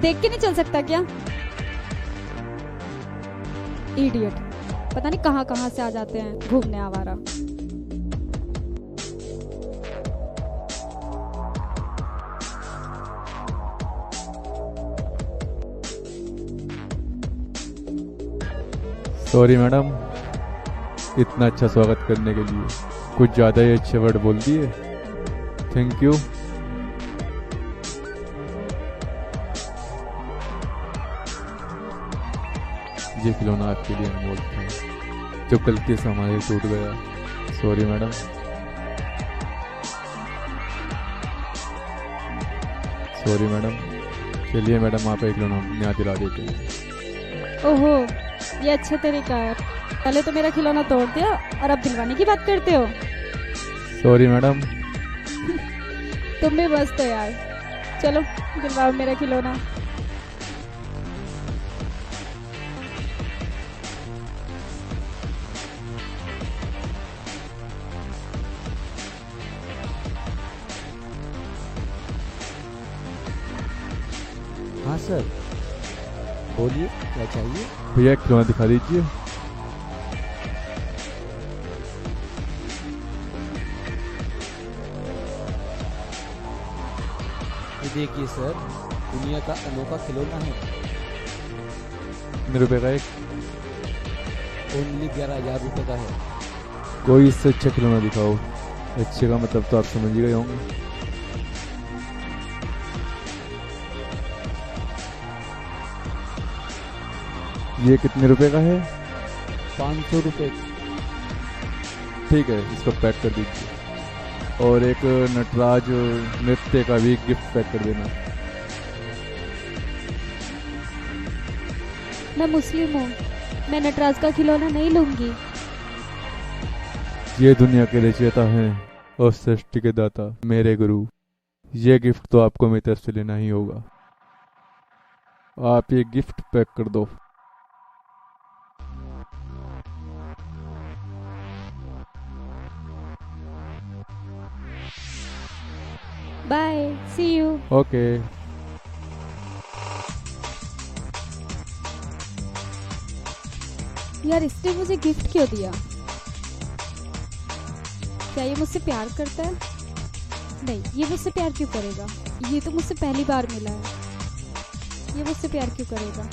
देख के नहीं चल सकता क्या? इडियट, पता नहीं कहाँ कहाँ से आ जाते हैं घूमने आवारा। सॉरी मैडम, इतना अच्छा स्वागत करने के लिए कुछ ज़्यादा ही अच्छे वर्ड बोल दिए। Thank you. ये खिलौना आपके लिए अनमोल था जो गलती से हमारे टूट गया। Sorry madam. Sorry madam. चलिए मैडम, आप एक खिलौना नया दिला देते हैं। ओहो, ये अच्छा तरीका है। पहले तो मेरा खिलौना तोड़ दिया और अब दिलवाने की बात करते हो। Sorry madam. तुम भी मस्त हो यार। चलो दिलवाओ मेरा खिलौना। हाँ सर, बोलिए क्या चाहिए। भैया एक खिलौना दिखा दीजिए। ये देखिए सर, दुनिया का अनोखा खिलौना है। कितने रुपए का एक? ओनली 11,000 रुपये का है। कोई इससे अच्छा खिलौना दिखाओ। अच्छे का मतलब तो आप समझ ही गए होंगे। ये कितने रुपए का है? 500 रुपये। ठीक है, इसको पैक कर दीजिए। और एक नटराज नृत्य का भी गिफ्ट पैक कर देना। मैं मुस्लिम हूँ, मैं नटराज का खिलौना नहीं लूंगी। ये दुनिया के रचयिता हैं और सृष्टि के दाता मेरे गुरु। ये गिफ्ट तो आपको मेरी तरफ से लेना ही होगा। आप ये गिफ्ट पैक कर दो। Bye, see you. ओके। यार इसने मुझे गिफ्ट क्यों दिया? क्या ये मुझसे प्यार करता है? नहीं, ये मुझसे प्यार क्यों करेगा? ये तो मुझसे पहली बार मिला है। ये मुझसे प्यार क्यों करेगा?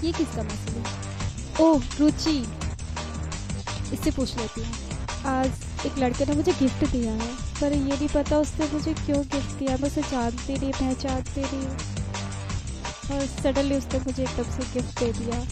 ये किसका मैसेज है? ओह रुचि, इससे पूछ लेती हूँ। आज एक लड़के ने मुझे गिफ्ट दिया है, पर ये नहीं पता उसने मुझे क्यों गिफ्ट दिया। मैं उसे जानती नहीं, पहचानती नहीं, और सडनली उसने मुझे एकदम से गिफ्ट दे दिया।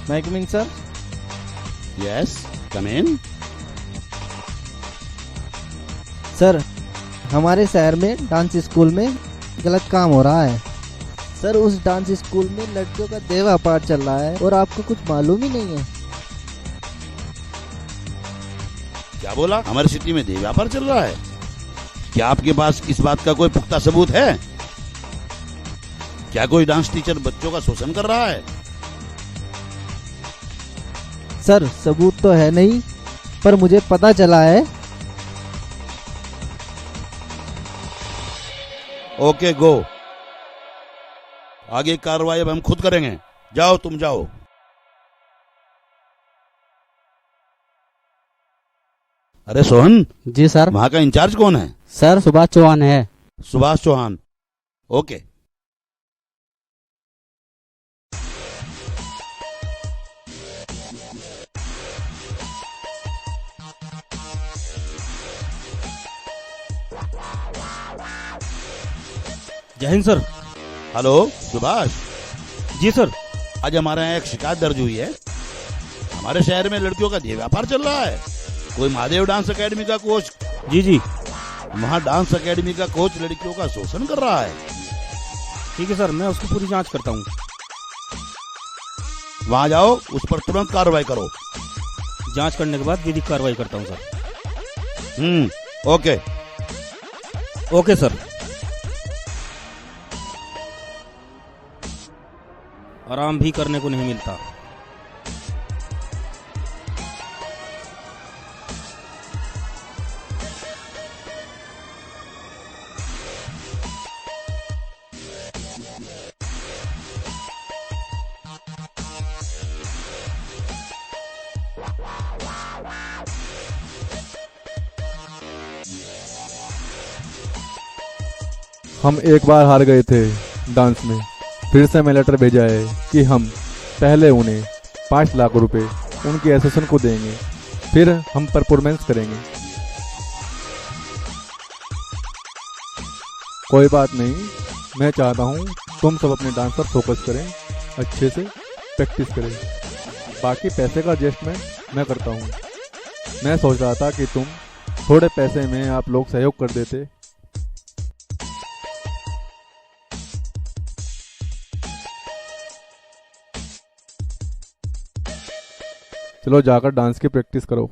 May I come in, sir? Yes, come in. Sir, हमारे शहर में डांस स्कूल में गलत काम हो रहा है। सर, उस डांस स्कूल में लड़कियों का देह व्यापार चल रहा है और आपको कुछ मालूम ही नहीं है। क्या बोला? हमारी सिटी में देह व्यापार चल रहा है? क्या आपके पास इस बात का कोई पुख्ता सबूत है? क्या कोई डांस टीचर बच्चों का शोषण कर रहा है? सर, सबूत तो है नहीं, पर मुझे पता चला है। ओके, गो। आगे की कार्रवाई अब हम खुद करेंगे। जाओ, तुम जाओ। अरे सोहन, जी सर। वहां का इंचार्ज कौन है? सर सुभाष चौहान है। सुभाष चौहान। ओके। जय हिंद सर। हेलो सुभाष। जी सर। आज हमारे यहाँ एक शिकायत दर्ज हुई है। हमारे शहर में लड़कियों का देह व्यापार चल रहा है। कोई महादेव डांस एकेडमी का कोच, जी वहाँ डांस एकेडमी का कोच लड़कियों का शोषण कर रहा है। ठीक है सर, मैं उसकी पूरी जांच करता हूँ। वहाँ जाओ, उस पर तुरंत कार्रवाई करो। जांच करने के बाद विधिक कार्रवाई करता हूँ सर। ओके। Okay sir. आराम भी करने को नहीं मिलता। हम एक बार हार गए थे डांस में, फिर से मैं लेटर भेजा है कि हम पहले उन्हें 5 लाख रुपए उनके एसोसिएशन को देंगे, फिर हम परफॉर्मेंस करेंगे। कोई बात नहीं, मैं चाहता हूँ तुम सब अपने डांस पर फोकस करें, अच्छे से प्रैक्टिस करें। बाकी पैसे का एडजस्टमेंट मैं करता हूँ। मैं सोच रहा था कि तुम थोड़े पैसे में आप लोग सहयोग कर देते। चलो जाकर डांस की प्रैक्टिस करो।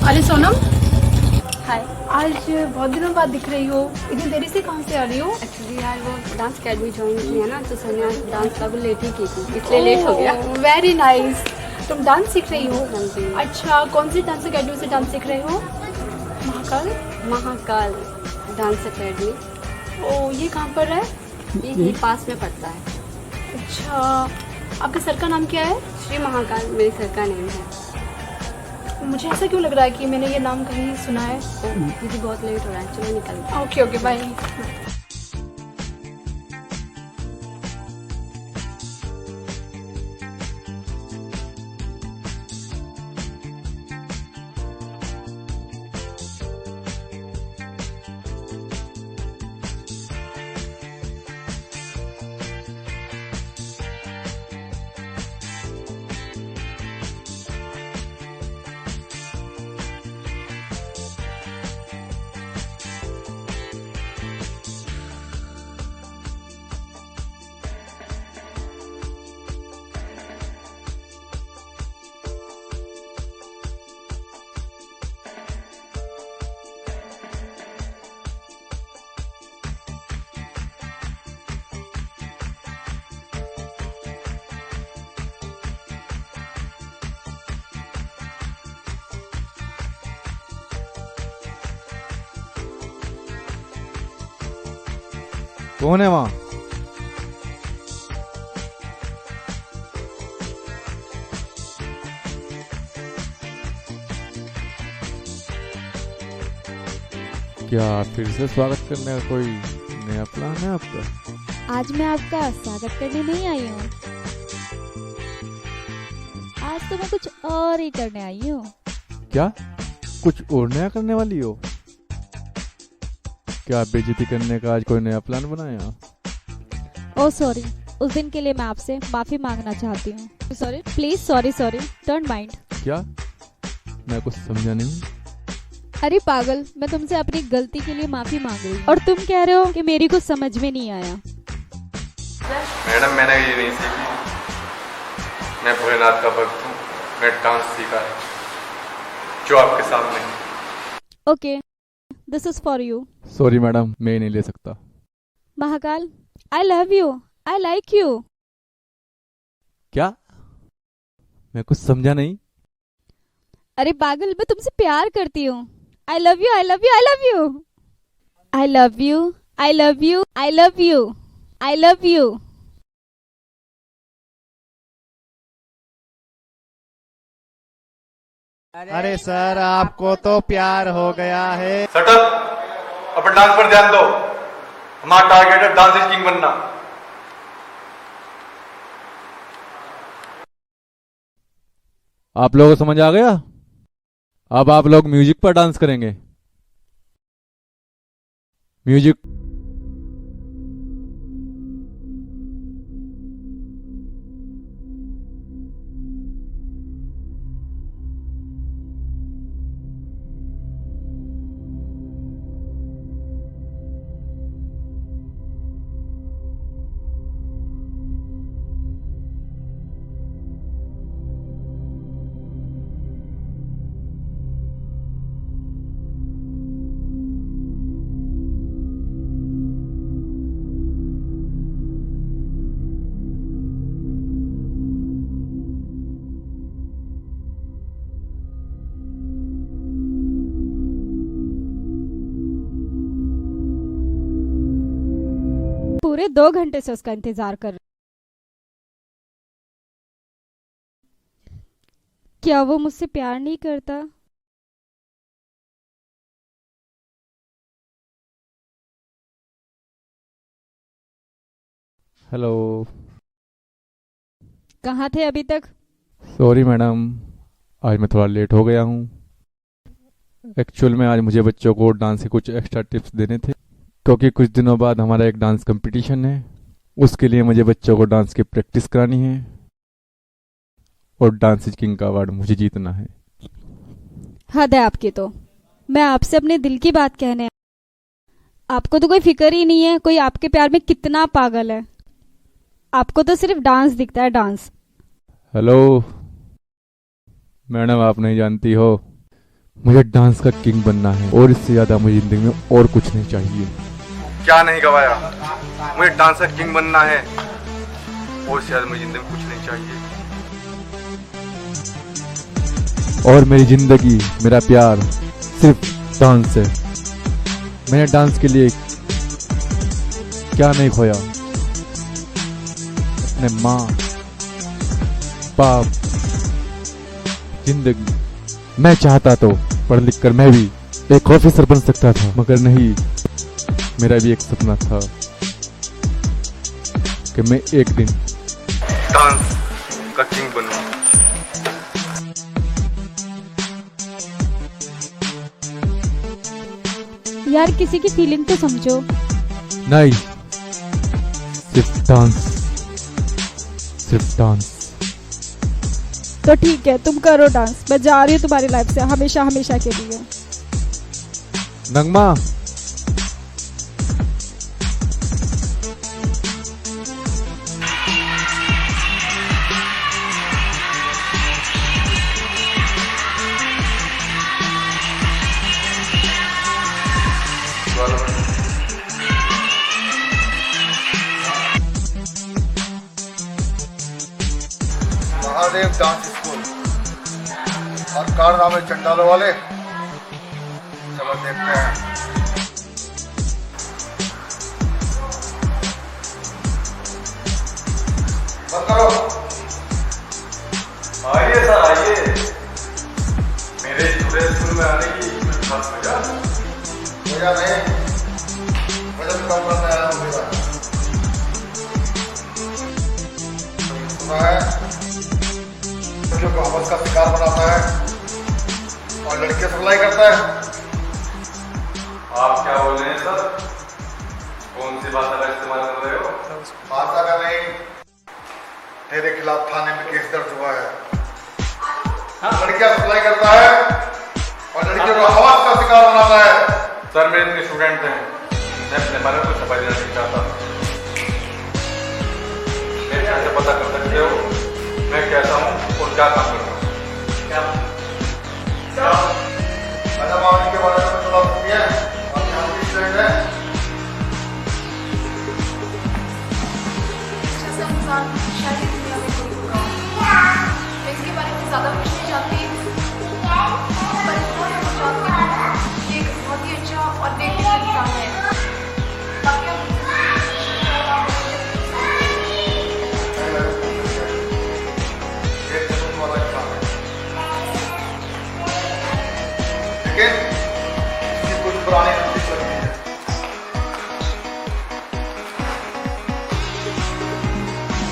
अरे सोनम, हाय। आज बहुत दिनों बाद दिख रही हो। इतनी देरी से कहाँ से आ रही हो? एक्चुअली यार वो डांस अकेडमी ज्वाइन की है ना, तो सर ने आज डांस क्लब लेट ही की थी, इसलिए लेट हो गया। Very nice. तुम डांस सीख रही हो? हाँ जी। अच्छा, कौन सी डांस अकेडमी से डांस सीख रहे हो? Mahakal? Mahakal dance academy. Oh, ये कहाँ पर है? ये पास में पड़ता है। अच्छा, आपके सर का नाम क्या है? श्री महाकाल मेरे सर का नेम है। मुझे ऐसा क्यों लग रहा है कि मैंने ये नाम कहीं सुना है। दीदी बहुत लेट हो रहा है, चलो निकलते हैं। Okay okay, bye. कौन है वहाँ? क्या फिर से स्वागत करने का कोई नया प्लान है आपका? आज मैं आपका स्वागत करने नहीं आई हूँ, आज तो मैं कुछ और ही करने आई हूँ। क्या कुछ और नया करने वाली हो? क्या बेइज्जती करने का आज कोई नया प्लान बनाया? ओह सॉरी, उस दिन के लिए मैं आपसे माफी मांगना चाहती हूँ। Sorry please, sorry sorry, don't mind. क्या? मैं कुछ समझा नहीं। अरे पागल, मैं तुमसे अपनी गलती के लिए माफी मांग रही हूँ और तुम कह रहे हो कि मेरी कुछ समझ में नहीं आया। मैडम मैंने ये नहीं सीखी। मैं भोलेनाथ का भक्त हूँ। मैं डांस सीखा है जो आपके सामने है। Okay, this is for you. Sorry madam, मैं नहीं ले सकता। Mahakal, I love you, I like you. क्या? मैं कुछ समझा नहीं। अरे पागल, मैं तुमसे प्यार करती हूँ। I love you, I love you, I love you, I love you, I love you, I love you, I love you. अरे सर, आपको तो प्यार हो गया है। Shut up! अपने डांस पर ध्यान दो। हमारा टारगेट है डांस किंग बनना। आप लोगों को समझ आ गया? अब आप लोग म्यूजिक पर डांस करेंगे। म्यूजिक। पूरे 2 घंटे से उसका इंतजार कर रही। क्या वो मुझसे प्यार नहीं करता? हेलो। कहाँ थे अभी तक? सॉरी मैडम, आज मैं थोड़ा लेट हो गया हूँ। एक्चुअल में आज मुझे बच्चों को डांस के कुछ एक्स्ट्रा टिप्स देने थे, क्योंकि कुछ दिनों बाद हमारा एक डांस कंपटीशन है। उसके लिए मुझे बच्चों को डांस की प्रैक्टिस करानी है और डांस किंग का अवार्ड मुझे जीतना है। हद है आपकी तो। मैं आपसे अपने दिल की बात कहने, आपको तो कोई फिक्र ही नहीं है कोई आपके प्यार में कितना पागल है। आपको तो सिर्फ डांस दिखता है, डांस। हेलो मैडम, आप नहीं जानती हो, मुझे डांस का किंग बनना है और इससे ज्यादा मुझे जिंदगी में और कुछ नहीं चाहिए। क्या नहीं गवाया? मुझे डांस का किंग बनना है और इससे ज्यादा मुझे जिंदगी में कुछ नहीं चाहिए। और मेरी जिंदगी, मेरा प्यार सिर्फ डांस है। मैंने डांस के लिए क्या नहीं खोया? अपने माँ बाप, जिंदगी। मैं चाहता तो पढ़ लिख कर मैं भी एक ऑफिसर बन सकता था, मगर नहीं। मेरा भी एक सपना था कि मैं एक दिन डांस का किंग बनूं। यार किसी की फीलिंग तो समझो। नहीं, सिर्फ डांस, सिर्फ डांस। तो ठीक है, तुम करो डांस। मैं जा रही हूँ तुम्हारी लाइफ से हमेशा हमेशा के लिए। नगमा, महादेव डांस स्कूल और कारनामे चंडालों वाले, चलो देखते हैं। बंद करो। आइए सर, आइए। मेरे स्कूल में आने की खास वजह नहीं, मुझे कम करना आया हूँ। सुना है लड़कियों को हवस का शिकार बनाता है और लड़कियों से लड़ाई करता है। आप क्या बोल रहे हैं सर? कौन सी भाषा का इस्तेमाल कर रहे हो? भाषा का नहीं, तेरे खिलाफ थाने में केस दर्ज हुआ है। लड़कियां सप्लाई करता है और लड़कियों को हवस का शिकार बनाता है। सर मेरे इतने स्टूडेंट हैं, मैं अपने बारे में कुछ छपा देना नहीं चाहता। मेरे यहाँ से पता कर सकते हो मैं कैसा हूँ और क्या काम करता हूँ। मैडम आप इनके बारे में बता सकती है? आप यहाँ की स्टूडेंट है। शायद इस दुनिया में कोई होगा। मैं इसके बारे में ज़्यादा कुछ नहीं जानती, पर इतना मैं जानती हूँ ये एक बहुत ही अच्छा और नेक इंसान है। बाकी आप लेकिन इसकी कुछ पुरानी